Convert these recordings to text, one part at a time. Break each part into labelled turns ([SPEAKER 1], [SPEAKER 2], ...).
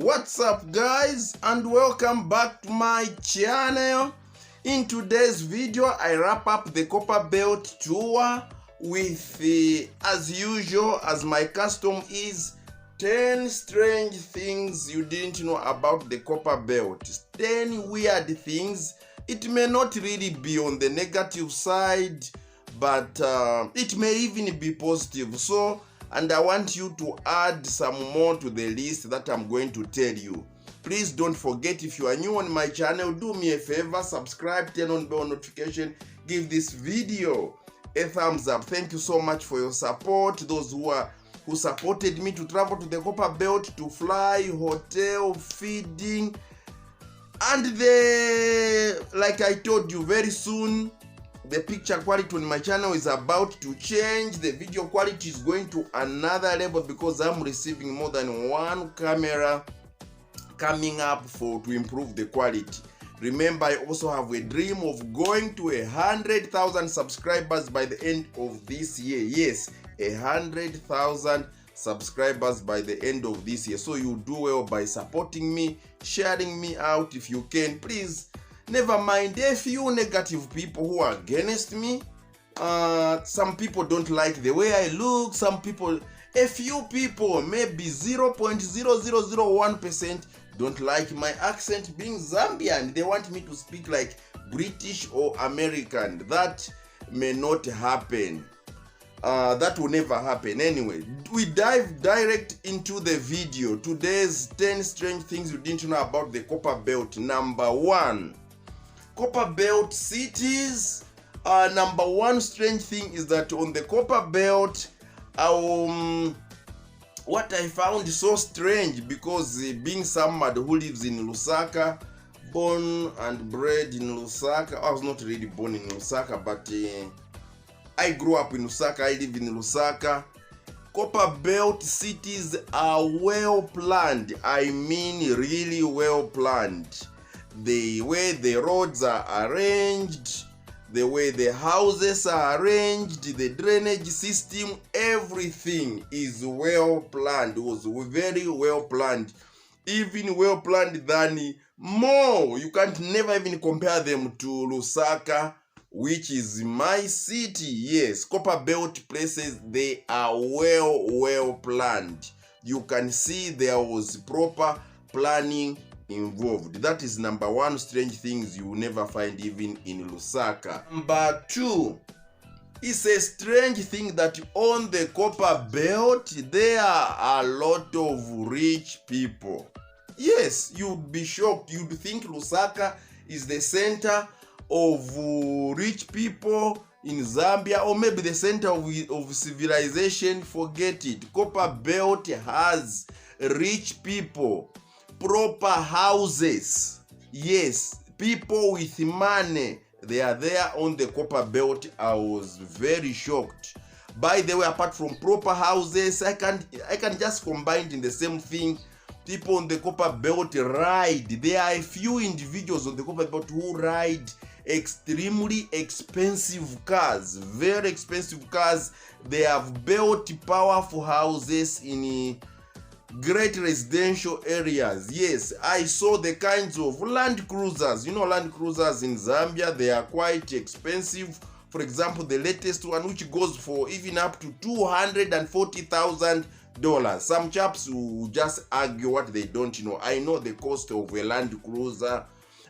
[SPEAKER 1] What's up guys, and welcome back to my channel. In today's video I wrap up the Copperbelt tour with as usual, as my custom is, 10 strange things you didn't know about the Copperbelt. 10 weird things. It may not really be on the negative side, but it may even be positive. And I want you to add some more to the list that I'm going to tell you. Please don't forget, if you are new on my channel, do me a favor, subscribe, turn on bell notification, give this video a thumbs up. Thank you so much for your support. Those who supported me to travel to the Copperbelt, to fly, hotel, feeding, and like I told you, very soon the picture quality on my channel is about to change. The video quality is going to another level because I'm receiving more than one camera coming up to improve the quality. Remember, I also have a dream of going to 100,000 subscribers by the end of this year. Yes, 100,000 subscribers by the end of this year. So you do well by supporting me, sharing me out if you can, please. Never mind a few negative people who are against me. Some people don't like the way I look. A few people, maybe 0.0001% don't like my accent being Zambian. They want me to speak like British or American. That may not happen. That will never happen. Anyway, we dive direct into the video. Today's 10 strange things you didn't know about the Copperbelt. Number 1. Copperbelt cities. Number 1 strange thing is that on the Copperbelt, what I found so strange, because being somebody who lives in Lusaka, born and bred in Lusaka, I was not really born in Lusaka, but I grew up in Lusaka, I live in Lusaka. Copperbelt cities are well planned. I mean really well planned. The way the roads are arranged, the way the houses are arranged, the drainage system, everything is well planned. It was very well planned, even well planned than more. You can't never even compare them to Lusaka, which is my city. Yes, Copperbelt places, they are well planned. You can see there was proper planning involved. That is number 1 strange things you will never find even in Lusaka. Number 2, it's a strange thing that on the Copperbelt there are a lot of rich people. Yes, you'd be shocked. You'd think Lusaka is the center of rich people in Zambia, or maybe the center of civilization. Forget it. Copperbelt has rich people, proper houses. Yes, people with money, they are there on the Copperbelt. I was very shocked. By the way, apart from proper houses, I can just combine it in the same thing. People on the Copperbelt ride. There are a few individuals on the Copperbelt who ride extremely expensive cars, very expensive cars. They have built powerful houses in great residential areas. Yes, I saw the kinds of Land Cruisers. You know, Land Cruisers in Zambia, they are quite expensive. For example, the latest one, which goes for even up to $240,000. Some chaps who just argue what they don't know. I know the cost of a Land Cruiser.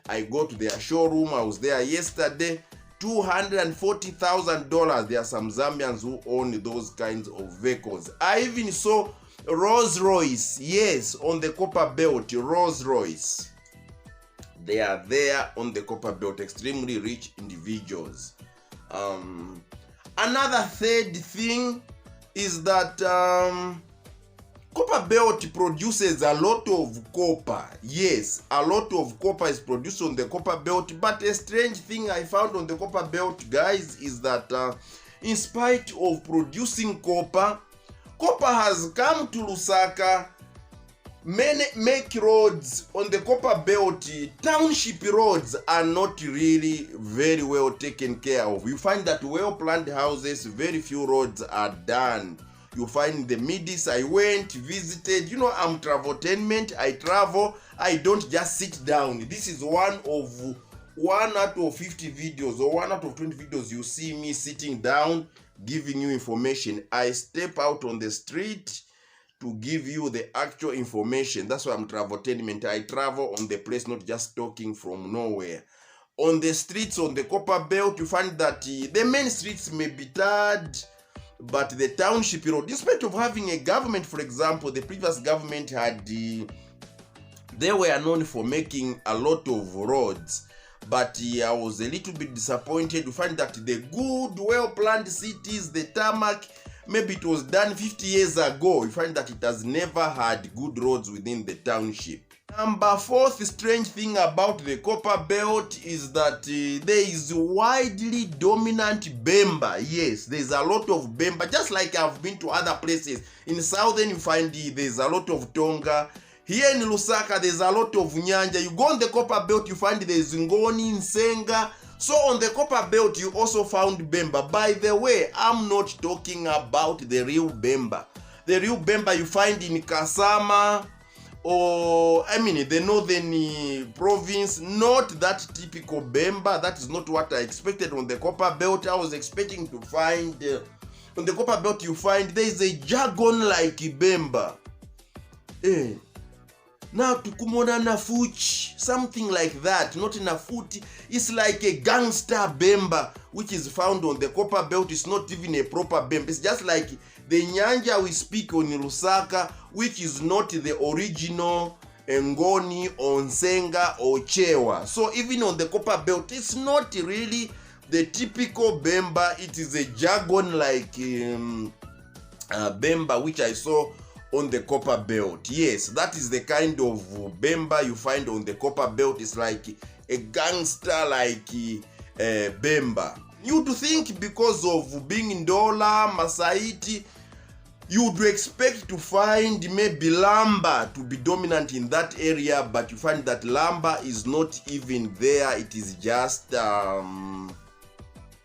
[SPEAKER 1] I go to their showroom. I was there yesterday. $240,000. There are some Zambians who own those kinds of vehicles. I even saw Rolls Royce. Yes, on the Copperbelt, Rolls Royce. They are there on the Copperbelt. Extremely rich individuals. Another third thing is that Copperbelt produces a lot of copper. Yes, a lot of copper is produced on the Copperbelt. But a strange thing I found on the Copperbelt, guys, is that in spite of producing copper has come to Lusaka. Many make roads on the Copperbelt. Township roads are not really very well taken care of. You find that well planned houses, very few roads are done. You find the midis. I went, visited. You know, I'm traveltainment. I travel. I don't just sit down. This is one out of 50 videos or 1 out of 20 videos you see me sitting down giving you information. I step out on the street to give you the actual information. That's why I'm traveltainment. I travel on the place, not just talking from nowhere. On the streets, on the Copperbelt, you find that the main streets may be tarred, but the township road, despite of having a government, for example, the previous government had, they were known for making a lot of roads. But I was a little bit disappointed to find that the good, well-planned cities, the tarmac, maybe it was done 50 years ago. You find that it has never had good roads within the township. Number 4th strange thing about the Copperbelt is that there is widely dominant Bamba. Yes, there's a lot of Bamba. Just like I've been to other places. In southern, you find there's a lot of Tonga. Here in Lusaka, there's a lot of Nyanja. You go on the Copperbelt, you find there's Ngoni, Nsenga. So on the Copperbelt, you also found Bamba. By the way, I'm not talking about the real Bamba. The real Bamba you find in Kasama, or the northern province. Not that typical Bamba. That is not what I expected on the Copperbelt. I was expecting to find, on the Copperbelt you find there is a jargon like Bamba. Now tukumona nafuchi, something like that, not nafuti. It's like a gangster Bamba, which is found on the Copperbelt. It's not even a proper Bamba. It's just like the Nyanja we speak on Lusaka, which is not the original Ngoni or Nsenga or Chewa. So even on the Copperbelt, it's not really the typical Bamba. It is a jargon like Bamba, which I saw on the Copperbelt. Yes, that is the kind of Bamba you find on the Copperbelt. It's like a gangster like Bamba. You'd think because of being Ndola, Masaiti, you'd expect to find maybe Lamba to be dominant in that area, but you find that Lamba is not even there. It is just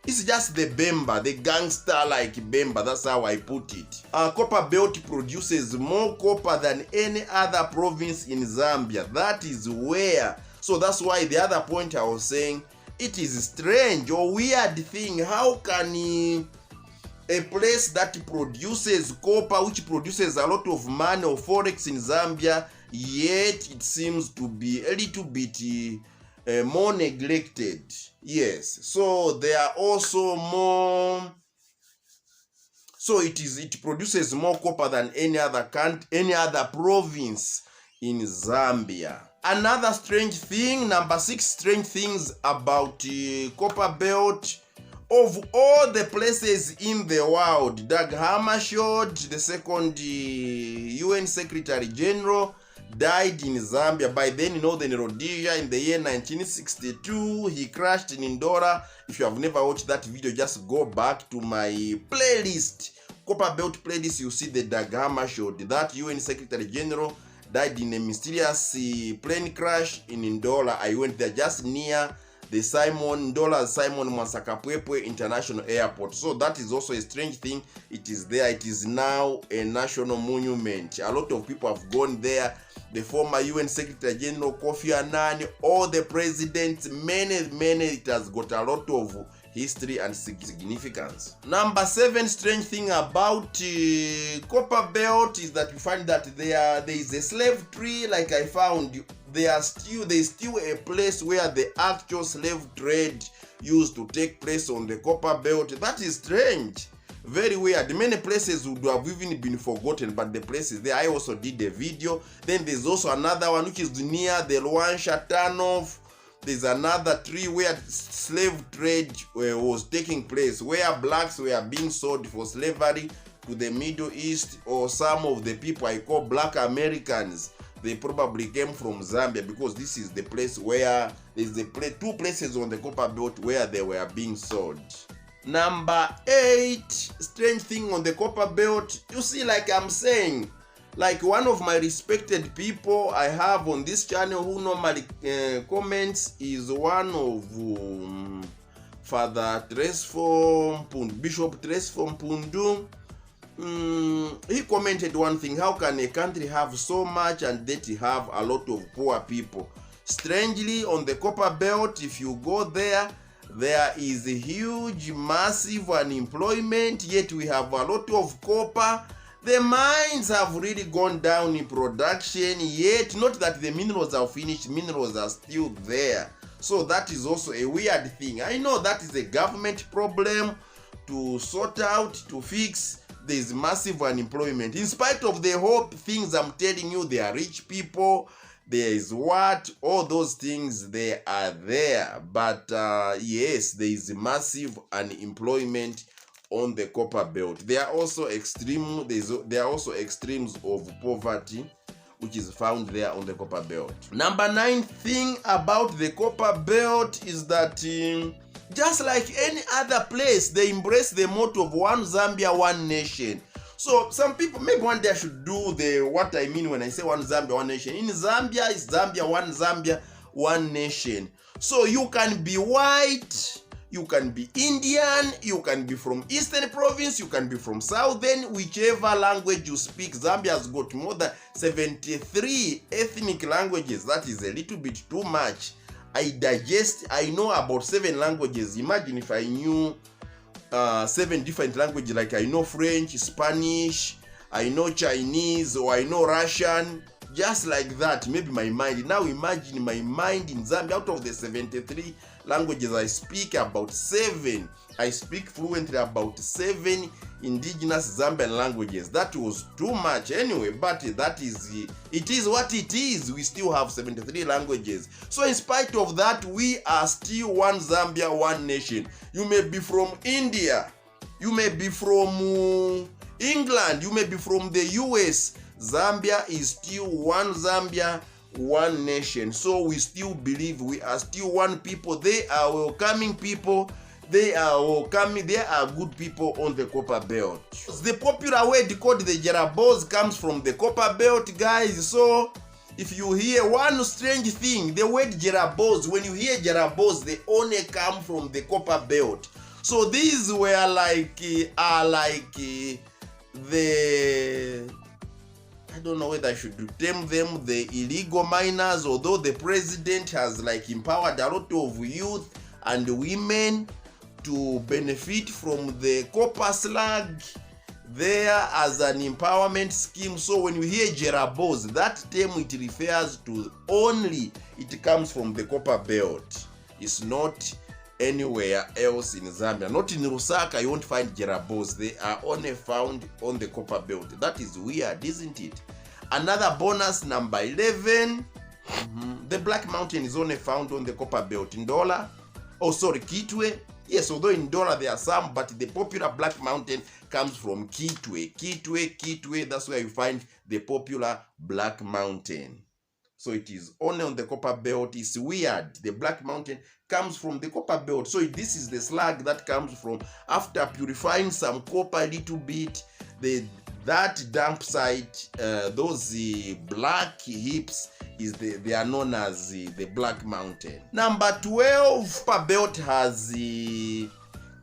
[SPEAKER 1] it's just the Bamba, the gangster like Bamba. That's how I put it. Copperbelt produces more copper than any other province in Zambia. That is where. So that's why the other point I was saying, it is strange or weird thing. How can a place that produces copper, which produces a lot of money or forex in Zambia, yet it seems to be a little bit more neglected? Yes, so there are also more. So it produces more copper than any other province in Zambia. Another strange thing, number 6 strange things about Copperbelt. Of all the places in the world, 𝙏𝙗𝙖𝙑, the second UN Secretary General, died in Zambia. By then, in Northern Rhodesia, in the year 1962, he crashed in Indora. If you have never watched that video, just go back to my playlist, Copperbelt playlist. You see the 𝙏𝙗𝙖𝙑. That UN Secretary General died in a mysterious plane crash in Indora. I went there just near the Simon Mwansakapwepwe International Airport. So that is also a strange thing. It is there. It is now a national monument. A lot of people have gone there. The former UN Secretary General Kofi Annan, all the presidents, many. It has got a lot of history and significance. Number 7 strange thing about Copperbelt is that you find that there is a slave tree. Like I found, there's still a place where the actual slave trade used to take place on the Copperbelt. That is strange, very weird. Many places would have even been forgotten, but the places there, I also did a video. Then there's also another one which is near the Luansha turnoff. There's another tree where slave trade was taking place, where blacks were being sold for slavery to the Middle East, or some of the people I call black Americans. They probably came from Zambia, because this is the place where there's two places on the Copperbelt where they were being sold. Number 8 strange thing on the Copperbelt. You see, like I'm saying, like one of my respected people I have on this channel who normally comments is one of Father Bishop Tresfo Mpundu. he commented one thing: how can a country have so much and yet have a lot of poor people? Strangely, on the Copperbelt, if you go there is a huge, massive unemployment, yet we have a lot of copper. The mines have really gone down in production, yet not that the minerals are finished, minerals are still there. So that is also a weird thing. I know that is a government problem to sort out, to fix. There is massive unemployment. In spite of the whole things I'm telling you, there are rich people, there is all those things, they are there. But yes, there is massive unemployment on the Copperbelt. There are also there are also extremes of poverty which is found there on the Copperbelt. Number 9 thing about the Copperbelt is that just like any other place, they embrace the motto of one Zambia, one nation. So some people, maybe one day I should do what I mean when I say one Zambia, one nation. In Zambia, it's Zambia, one nation. So you can be white, you can be Indian, you can be from Eastern Province, you can be from Southern, whichever language you speak. Zambia has got more than 73 ethnic languages. That is a little bit too much. I know about 7 languages. Imagine if I knew 7 different languages, like I know French, Spanish, I know Chinese, or I know Russian, just like that. Maybe my mind. Now imagine my mind in Zambia. Out of the 73 languages I speak, about 7. I speak fluently about 7 indigenous Zambian languages. That was too much anyway, but it is what it is. We still have 73 languages. So in spite of that, we are still one Zambia, one nation. You may be from India, you may be from England, you may be from the US. Zambia is still one Zambia, one nation. So we still believe we are still one people. They are welcoming people. They are welcoming. They are good people on the Copperbelt. The popular word called the 𝙏𝙝𝙖𝙠 comes from the Copperbelt, guys. So if you hear one strange thing, the word 𝙏𝙝𝙖, when you hear 𝙏𝙝𝙖, they only come from the Copperbelt. So these were like I don't know whether I should term them the illegal miners, although the president has empowered a lot of youth and women to benefit from the copper slag there as an empowerment scheme. So when you hear 𝙏𝙝𝙖, that term, it refers to only, it comes from the Copperbelt. It's not anywhere else in Zambia. Not in Lusaka, you won't find 𝙏𝙝𝙖. They are only found on the Copperbelt. That is weird, isn't it? Another bonus, number 11. The Black Mountain is only found on the Copperbelt. In Ndola, 𝙏𝙗𝙗. Yes, although in Ndola there are some, but the popular Black Mountain comes from 𝙏𝙗𝙗. That's where you find the popular Black Mountain. So it is only on the Copperbelt. It's weird. The Black Mountain comes from the Copperbelt. So this is the slag that comes from, after purifying some copper a little bit, that dump site, those black heaps, they are known as the Black Mountain. Number 12, Copperbelt has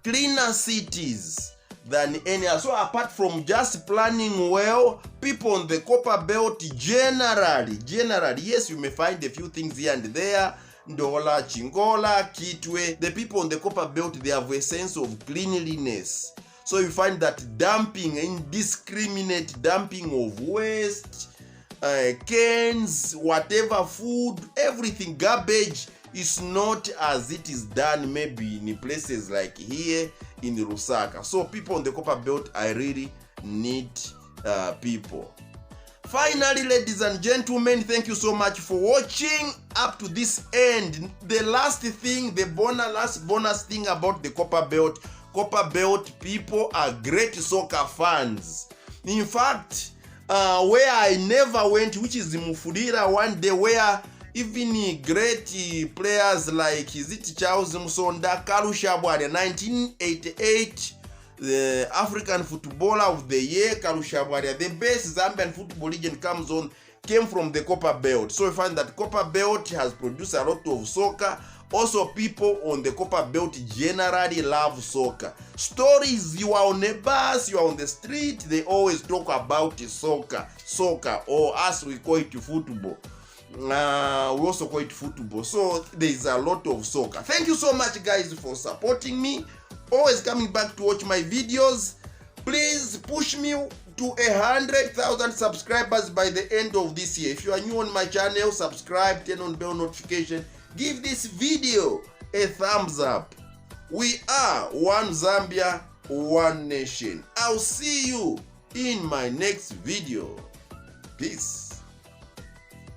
[SPEAKER 1] cleaner cities than any other. So apart from just planning well, people on the Copperbelt generally, yes, you may find a few things here and there, Ndola, Chingola, Kitwe. The people on the Copperbelt, they have a sense of cleanliness. So you find that indiscriminate dumping of waste, cans, whatever, food, everything, garbage, is not as it is done maybe in places like here in Lusaka. So people on the Copperbelt are really neat people. Finally, ladies and gentlemen, thank you so much for watching up to this end. The last thing, last bonus thing about the Copperbelt people are great soccer fans. In fact, where I never went, which is Mufulira one day, where even great players like, is it Charles Musonda, 𝙏𝙗𝙗𝙧, 1988, the African Footballer of the Year, 𝙏𝙗𝙗𝙧, the best Zambian football legend, comes on came from the Copperbelt. So we find that Copperbelt has produced a lot of soccer. Also, people on the Copperbelt generally love soccer. Stories, you are on a bus, you are on the street, they always talk about soccer, or as we call it football. We also call it football. So there is a lot of soccer. Thank you so much, guys, for supporting me, always coming back to watch my videos. Please push me to 100,000 subscribers by the end of this year. If you are new on my channel, subscribe, turn on bell notification, give this video a thumbs up. We are one Zambia, one nation. I'll see you in my next video. Peace.